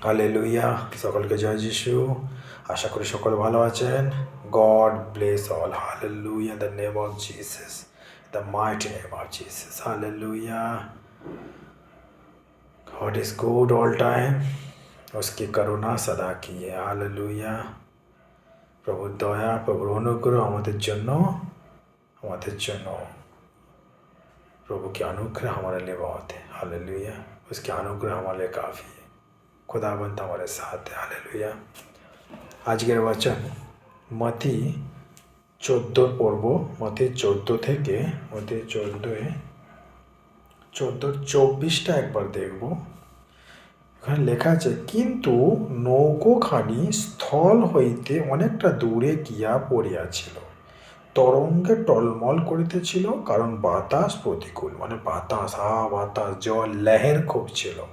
Hallelujah, সকলকে জয় যিশু। আশা করি সকলে ভালো আছেন। God bless all. Hallelujah, the name of Jesus, the mighty name of Jesus. Hallelujah. God is good all time, उसकी करुणा सदा की है। हालेलुया। প্রভুর দয়া, প্রভুর অনুগ্রহ আমাদের জন্য प्रभु के अनुग्रह हमारे लिए बहुत है। हालेलुया। उसके अनुग्रह हमारे लिए काफ़ी है। खुदाबंद हमारे साथ है। हालेलुया। আজকের বচন মতি 14 পড়ব। মতি 14 থেকে মতি 14-24টা একবার দেখব। এখানে লেখা আছে, কিন্তু নৌকোখানি স্থল হইতে অনেকটা দূরে গিয়া পড়িয়াছিল, তরঙ্গে টলমল করিতেছিল, কারণ বাতাস প্রতিকূল। মানে বাতাস জল লহর খুব ছিল।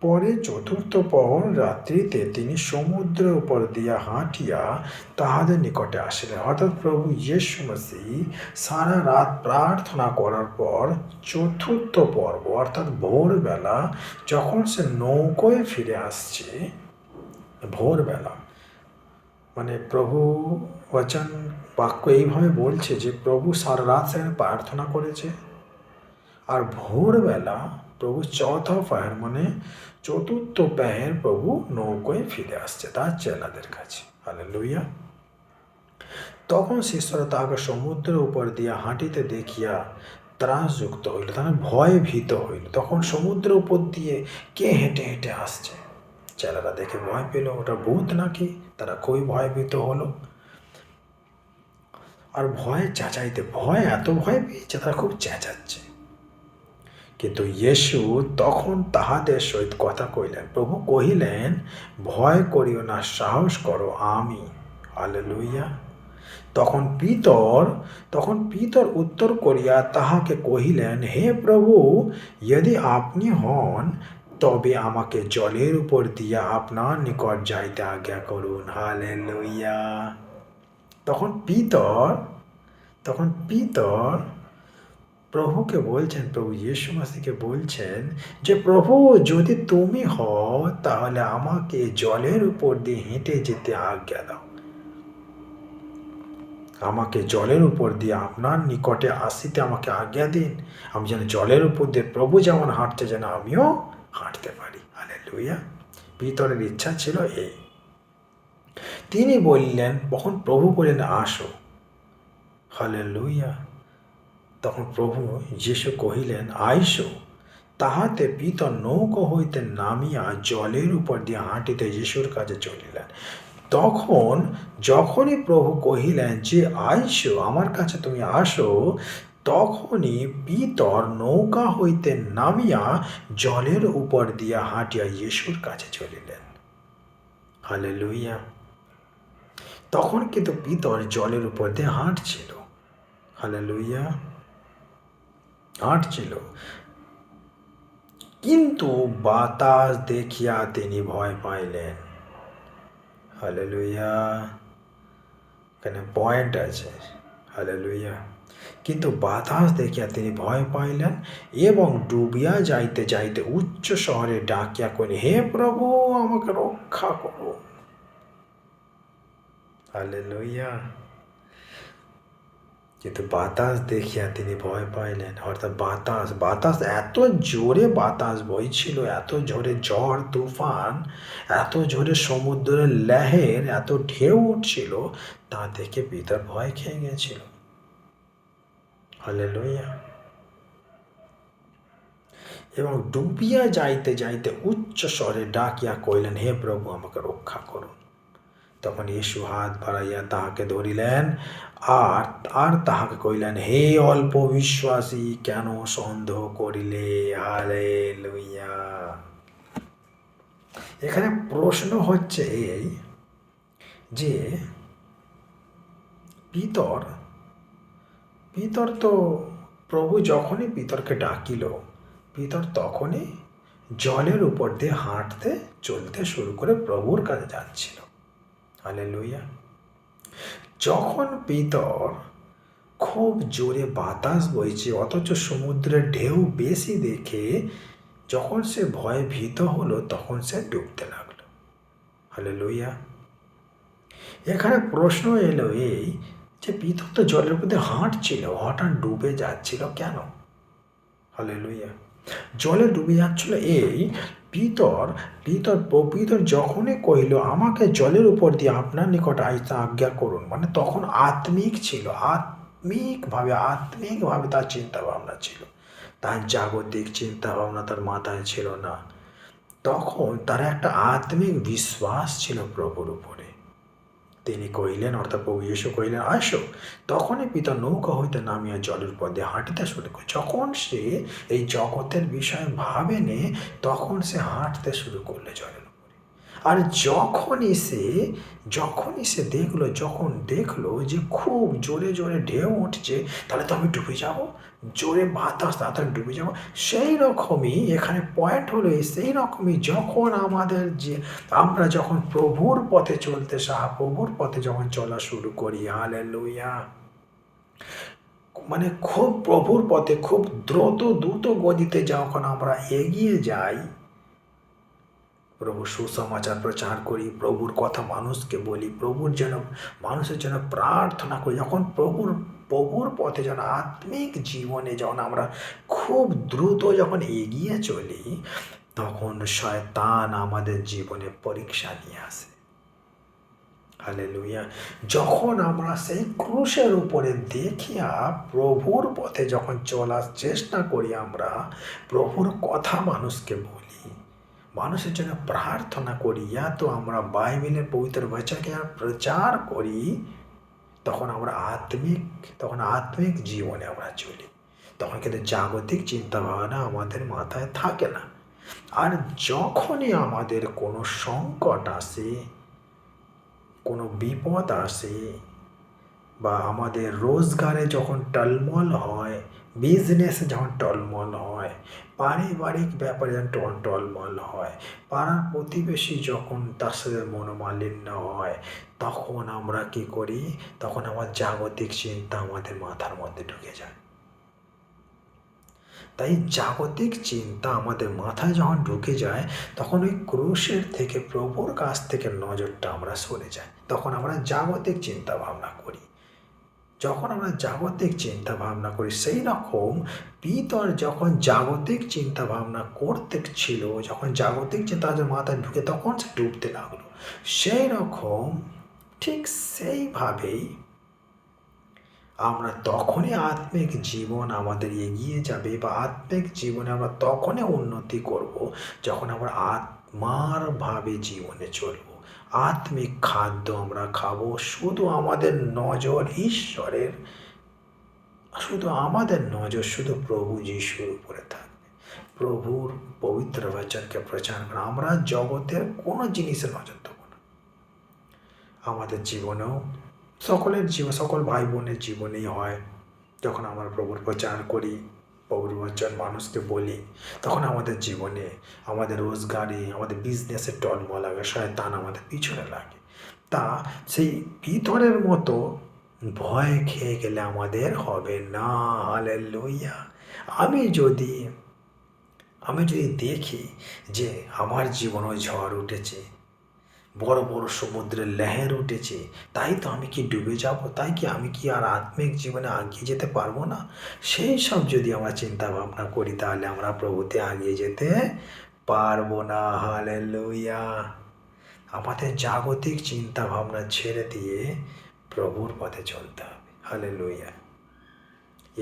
পরে চতুর্থ প্রহর রাত্রিতে তিনি সমুদ্রের উপর দিয়া হাঁটিয়া তাহাদের নিকটে আসিলেন। অর্থাৎ প্রভু যীশু মসিহ সারা রাত প্রার্থনা করার পর চতুর্থ পর্ব অর্থাৎ ভোরবেলা যখন সে নৌকোয় ফিরে আসছে, ভোরবেলা মানে প্রভু বচন বাক্য এইভাবে বলছে যে প্রভু সারা রাত সেখানে প্রার্থনা করেছে, আর ভোরবেলা প্রভু চৌথা পাহের মানে চতুর্থ পাহের প্রভু নৌকোয় ফিরে আসছে তার চেলাদের কাছে। হালেলুয়া। তখন শিষ্যরা তাহাকে সমুদ্রের উপর দিয়া হাঁটিতে দেখিয়া ত্রাসযুক্ত হইল, তারা ভয়ে ভীত হইল। তখন সমুদ্রের উপর দিয়ে কে হেঁটে হেঁটে আসছে, চেলারা দেখে ভয় পেল, ওটা ভূত নাকি। তারা খুবই ভয়ভীত হলো, আর ভয় এত ভয় পেয়েছে তারা খুব চেঁচাচ্ছে। কিন্তু যীশু তখন তাহাদের সহিত কথা কহিলেন। প্রভু কহিলেন, ভয় করিও না, সাহস করো, আমি। হালেলুয়া। তখন পিতর উত্তর করিয়া তাহাকে কহিলেন, হে প্রভু, যদি আপনি হন তবে আমাকে জলের উপর দিয়া আপনার নিকট যাইতে আজ্ঞা করুন। হালেলুয়া। তখন পিতর প্রভুকে বলছেন, প্রভু যীশু মসিহকে বলছেন যে প্রভু, যদি তুমি হও তাহলে আমাকে জলের উপর দিয়ে হেঁটে যেতে আজ্ঞা দাও। আমাকে জলের উপর দিয়ে আপনার নিকটে আসিতে আমাকে আজ্ঞা দিন। আমি যেন জলের উপর দিয়ে প্রভু যেমন হাঁটতে, যেন আমিও হাঁটতে পারি। হালেলুয়া। পিতরের ইচ্ছা ছিল এই। তিনি বললেন, তখন প্রভু বললেন, আসো। হালেলুয়া। তখন প্রভু যীশু কহিলেন, আইসো। তাহাতে পিতর নৌকা হইতে নামিয়া জলের উপর দিয়ে হাঁটিতে যীশুর কাছে চলিলেন। তখন যখনই প্রভু কহিলেন যে আইসো, আমার কাছে তুমি আসো, তখনই পিতর নৌকা হইতে নামিয়া জলের উপর দিয়া হাঁটিয়া যীশুর কাছে চলিলেন। হালেলুয়া। তখন কিন্তু পিতর জলের উপর দিয়ে হাঁটছিল। হালেলুয়া। হাঁটছিল, কিন্তু বাতাস দেখিয়া তিনি ভয় পাইলেন। হালেলুয়া। এখানে পয়েন্ট আছে। হালেলুয়া। কিন্তু বাতাস দেখিয়া তিনি ভয় পাইলেন এবং ডুবিয়া যাইতে যাইতে উচ্চ শহরে ডাকিয়া কহিলেন, হে প্রভু, আমাকে রক্ষা করো। হালেলুয়া। কিন্তু বাতাস দেখিয়া তিনি ভয় পাইলেন। অর্থাৎ বাতাস এত জোরে বাতাস বইছিল, এত জোরে ঝড় তুফান, এত জোরে সমুদ্রের লহর, এত ঢেউ উঠছিল, তা দেখে পিতর ভয় খেয়ে গেছিল। হালেলুয়া। এবং ডুবিয়া যাইতে যাইতে উচ্চ স্বরে ডাকিয়া কইলেন, হে প্রভু, আমাকে রক্ষা করুন। তখন যীশু হাত বাড়াইয়া তাহাকে ধরিলেন আর তাহাকে কহিলেন, হে অল্প বিশ্বাসী, কেন সন্দেহ করিলে? হালেলুয়া। এখানে প্রশ্ন হচ্ছে এই যে পিতর তো প্রভু যখনই পিতরকে ডাকিল, পিতর তখনই জলের উপর দিয়ে হাঁটতে চলতে শুরু করে প্রভুর কাছে যাচ্ছিল। হালেলুয়া। যখন পিতর খুব জোরে বাতাস বইছে অথচ সমুদ্রের ঢেউ বেশি দেখে যখন সে ভয়ে ভীত হলো তখন সে ডুবতে লাগলো। হালেলুয়া। এখানে প্রশ্ন এলো এই যে পিতর তো জলের মধ্যে হাঁটছিল, হঠাৎ ডুবে যাচ্ছিল কেন? হালেলুয়া। জলে ডুবে যাচ্ছিল এই পিতর পিতর পিতর যখনই কহিল আমাকে জলের উপর দিয়ে আপনার নিকট আইতে আজ্ঞা করুন, মানে তখন আত্মিক ছিল, আত্মিকভাবে তার চিন্তা ভাবনা ছিল, তার জাগতিক চিন্তা ভাবনা তার মাথায় ছিল না। তখন তার একটা আত্মিক বিশ্বাস ছিল প্রভুর উপরে। তিনি কহিলেন, অর্থাৎ প্রভু যীশু কহিলেন আসো। তখনই পিতা নৌকা হইতে নামিয়া জলের পথে হাঁটিতে শুরু করে। যখন সে এই জগতের বিষয়ে ভাবেনি তখন সে হাঁটতে শুরু করলো জলের উপরে। আর যখনই সে দেখলো যে খুব জোরে জোরে ঢেউ উঠছে, তাহলে তো আমি ডুবে যাব, জোরে বাতাস তাড়াতাড়ি ডুবে যাব। সেই রকমই এখানে পয়েন্ট হলো সেই রকমই আমরা যখন প্রভুর পথে প্রভুর পথে যখন চলা শুরু করি, হালেলুয়া, মানে খুব প্রভুর পথে খুব দ্রুত গতিতে যখন আমরা এগিয়ে যাই, প্রভু সুসমাচার প্রচার করি, প্রভুর কথা মানুষকে বলি, মানুষের জন্য প্রার্থনা করি, যখন প্রভুর পথে যখন আত্মিক জীবনে যখন আমরা খুব দ্রুত যখন এগিয়ে চলি, তখন শয়তান আমাদের জীবনে পরীক্ষা নিয়ে আসে। হালেলুয়া। যখন আমরা সেই ক্রুশের উপরে দেখিয়া প্রভুর পথে যখন চলার চেষ্টা করি, আমরা প্রভুর কথা মানুষকে বলি, মানুষের জন্য প্রার্থনা করি, তো আমরা বাইবেলের পবিত্র বচনকে প্রচার করি, তখন আত্মিক জীবনে আমরা চলি। তখন কিন্তু জাগতিক চিন্তা ভাবনা আমাদের মাথায় থাকে না। আর যখনই আমাদের কোনো সংকট আসে, কোনো বিপদ আসে, বা আমাদের রোজগারে যখন টলমল হয়, বিজনেসে যখন টলমল হয়, পারিবারিক ব্যাপারে যখন টলমল হয়, পাড়ার প্রতিবেশী যখন তার সাথে মনোমালিন্য হয়, তখন আমরা কি করি? তখন আমার জাগতিক চিন্তা আমাদের মাথার মধ্যে ঢুকে যায়। তাই জাগতিক চিন্তা আমাদের মাথায় যখন ঢুকে যায়, তখন ওই ক্রুশের থেকে, প্রভুর কাছ থেকে নজরটা আমরা সরে যায়। তখন আমরা জাগতিক চিন্তা ভাবনা করি। যখন আমরা জাগতিক চিন্তা ভাবনা করি, সেই রকম পিতর যখন জাগতিক চিন্তা ভাবনা করতে ছিল, যখন জাগতিক চিন্তা মাথায় ঢুকে তখন সে ডুবতে লাগলো। সেই রকম ঠিক সেইভাবেই আমরা তখনই আত্মিক জীবন আমাদের এগিয়ে যাবে, বা আত্মিক জীবনে আমরা তখনই উন্নতি করব যখন আমরা আত্মার ভাবে জীবনে চলব, আত্মিক খাদ্য আমরা খাবো। শুধু আমাদের নজর শুধু প্রভু যিশুর উপরে থাকবে, প্রভুর পবিত্র বচনকে প্রচার করা। আমরা জগতের কোনো জিনিসের নজর দেবো না। আমাদের জীবনেও সকল ভাই বোনের জীবনেই হয়, যখন আমরা প্রভুর প্রচার করি, প্রভুর বচন মানুষকে বলি, তখন আমাদের জীবনে, আমাদের রোজগারে, আমাদের বিজনেসে টলমল লাগে, শয়তান আমাদের পিছনে লাগে। তা সেই পিতরের মতো ভয় খেয়ে গেলে আমাদের হবে না। হালেলুয়া। আমি যদি দেখি যে আমার জীবনে ঝড় উঠেছে, বড় বড় সমুদ্রের লহর উঠেছে, তাই তো আমি কি ডুবে যাব? তাই কি আমি কি আর আত্মিক জীবনে এগিয়ে যেতে পারবো না? সেই সব যদি আমরা চিন্তা ভাবনা করি, তাহলে আমরা প্রভুতে এগিয়ে যেতে পারবো না। হালেলুয়া। আমাদের জাগতিক চিন্তা ভাবনা ছেড়ে দিয়ে প্রভুর পথে চলতে হবে। হালেলুয়া।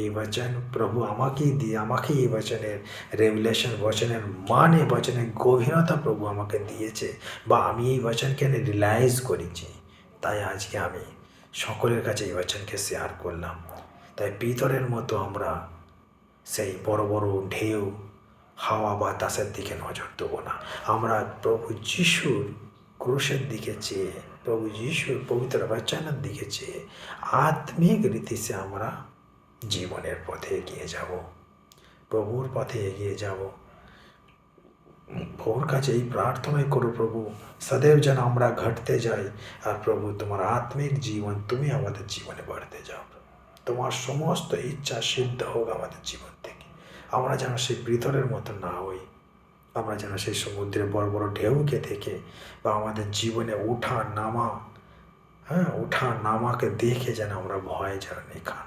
এই বচন প্রভু আমাকে এই বচনের রেভেলেশন, বচনের বচনের গভীরতা প্রভু আমাকে দিয়েছে, বা আমি এই বচনকে রিয়েলাইজ করেছি। তাই আজকে আমি সকলের কাছে এই বচনকে শেয়ার করলাম। তাই পিতরের মতো আমরা সেই বড় বড় ঢেউ, হাওয়া বাতাসের দিকে নজর দেবো না। আমরা প্রভু যিশুর ক্রুশের দিকে চেয়ে, প্রভু যিশুর পবিত্র বচনের দিকে চেয়ে আত্মিক রীতিতে আমরা জীবনের পথে এগিয়ে যাব, প্রভুর পথে এগিয়ে যাব। প্রভুর কাছে এই প্রার্থনাই করো, প্রভু সदैव যেন আমরা ঘটতে যাই, আর প্রভু তোমার আত্মিক জীবন তুমি আমাদের জীবনে বাড়তে যাও। তোমার সমস্ত ইচ্ছা সিদ্ধ হোক আমাদের জীবন থেকে। আমরা যেন সেই পিতরের মতো না হই, আমরা যেন সেই সমুদ্রের বড় বড় ঢেউকে দেখে বা আমাদের জীবনে ওঠা নামা, ওঠা নামাকে দেখে যেন আমরা ভয় যেন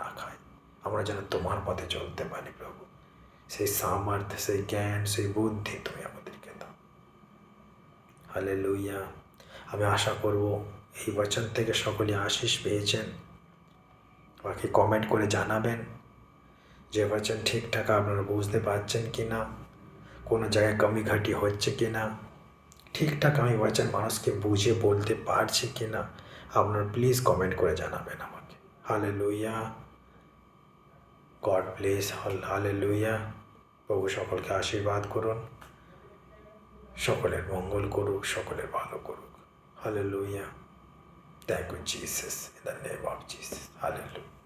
না খাই। আমরা যেন তোমার পথে চলতে পারি প্রভু। সেই সামর্থ্য, সেই জ্ঞান, সেই বুদ্ধি তুমি আমাদেরকে দাও। হালেলুয়া। আমি আশা করব এই বচন থেকে সকলে আশীষ পেয়েছেন। বাকি কমেন্ট করে জানাবেন যে বচন ঠিকঠাক আপনারা বুঝতে পারছেন কি না, কোনো জায়গায় কমি ঘাটি হচ্ছে কি না, ঠিকঠাক আমি বচন মানুষকে বুঝে বলতে পারছি কি না, আপনারা প্লিজ কমেন্ট করে জানাবেন আমাকে। হালেলুয়া। God bless. হালেলুয়া। প্রভু সকলকে আশীর্বাদ করুন, সকলের মঙ্গল করুক, সকলের ভালো করুক। Hallelujah. Thank you Jesus, in the name of Jesus. Hallelujah.